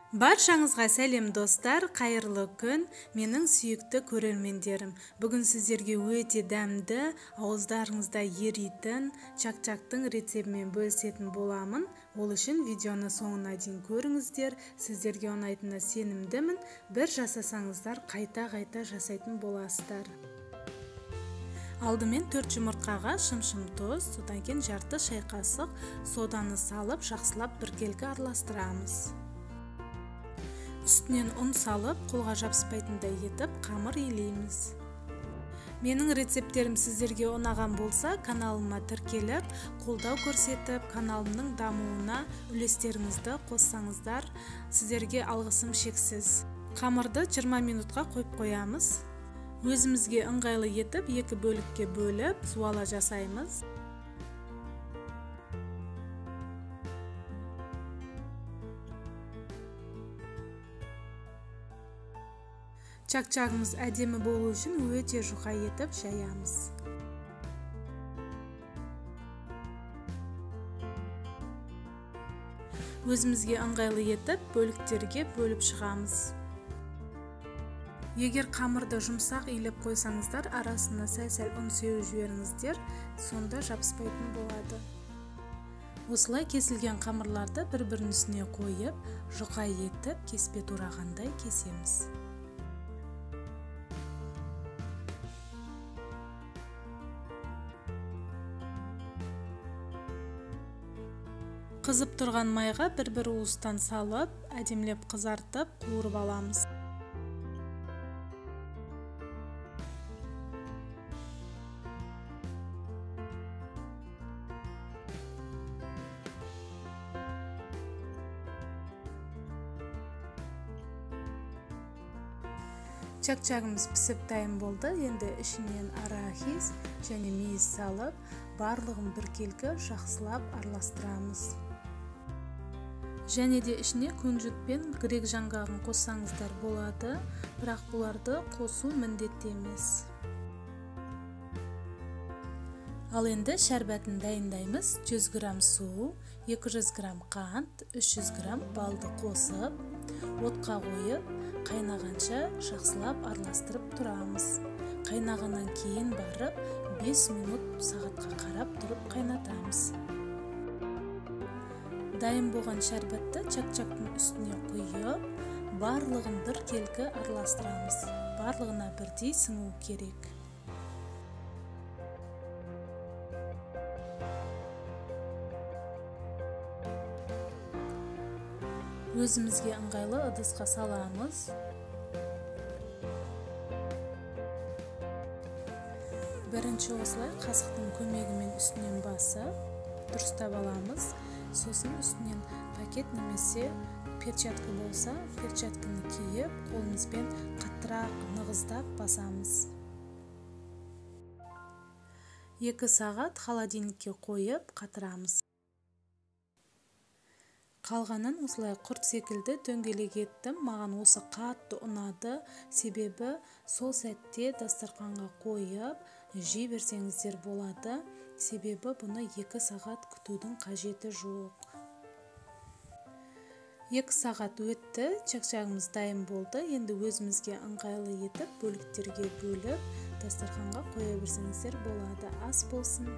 Баршаңызға сәлем достар, қайырлы күн, менің сүйікті көрермендерім. Бүгін сіздерге өте дәмді, ауыздарыңызда еритін чак-чактың рецептімен бөлісетін боламын. Ол үшін видеоны соңына дейін көріңіздер. Сіздерге ұнайтынына сенімдімін. Бір жасасаңыздар, қайта-қайта жасайтын боласыздар. Алдымен 4 жұмыртқаға шым-шым тұз, содан кейін жарты шай қасық соданы салып, жақсылап біркелкі араластырамыз. Үстінен ұн салып, қолға жабыспайтындай етіп, қамыр илейміз. Менің рецепттерім сіздерге ұнаған болса, каналыма тіркеліп, қолдау көрсетіп, каналымның дамуына үлестеріңізді қоссаңыздар, сіздерге алғысым шексіз. Қамырды 20 минутқа қойып қоямыз. Өзімізге ыңғайлы етіп, 2 бөлікке бөліп, суала жасаймыз. Чак-чагымыз әдемі болу үшін өте жұқа етіп жаямыз. Өзімізге ыңғайлы етіп, бөліктерге бөліп шығамыз. Егер қамырды жұмсақ илеп қойсаңыздар, арасына сәл-сәл ұн сеуіп жіберіңіздер, сонда жабыспайтын болады. Осылай кесілген қамырларды бір-бірінің үстіне қойып, жұқа етіп, кеспе турағандай кесеміз. Қызып тұрған майға бір-бір уыстан салып, әдемілеп қызартып, қуырып аламыз. Чак-чагымыз пісіп дайын болды. Енді ішінен арахис және мейіз салып, барлығын біркелкі жақсылап араластырамыз. Және де ішіне күнжіт пен грек жаңғағын қоссаңыздар болады, бірақ бұларды қосу міндетті емес. Ал енді шәрбәтін дайындаймыз. 100 грамм су, 200 грамм қант, 300 грамм балды қосып, отқа қойып, қайнағанша жақсылап араластырып тұрамыз. Қайнағаннан кейін барып, 5 минут сағатқа қарап тұрып қайнатамыз. Дайын болған шәрбәтті чак-чактың үстіне құйып, барлығын біркелкі араластырамыз. Барлығына бірдей сіңу керек. Өзімізге ыңғайлы ыдысқа саламыз. Бірінші осылай қасықтың көмегімен үстінен басып, дұрыстап аламыз. Сосын үстінен пакет немесе перчатка болса, перчатканы киіп, қолымызбен қаттырақ нығыздап басамыз. 2 сағат холодильникке қойып қатырамыз. Қалғанын осылай құрт секілді дөңгелек еттім. Маған осы қатты ұнады. Себебі сол сәтте дастарханға қойып, жей берсеңіздер болады. Себебі бұны 2 сағат күтудің қажеті жоқ. 2 сағат өтті, чак-чагымыз дайын болды. Енді өзімізге ыңғайлы етіп, бөліктерге бөліп, дастарханға қоя берсеңіздер болады. Ас болсын.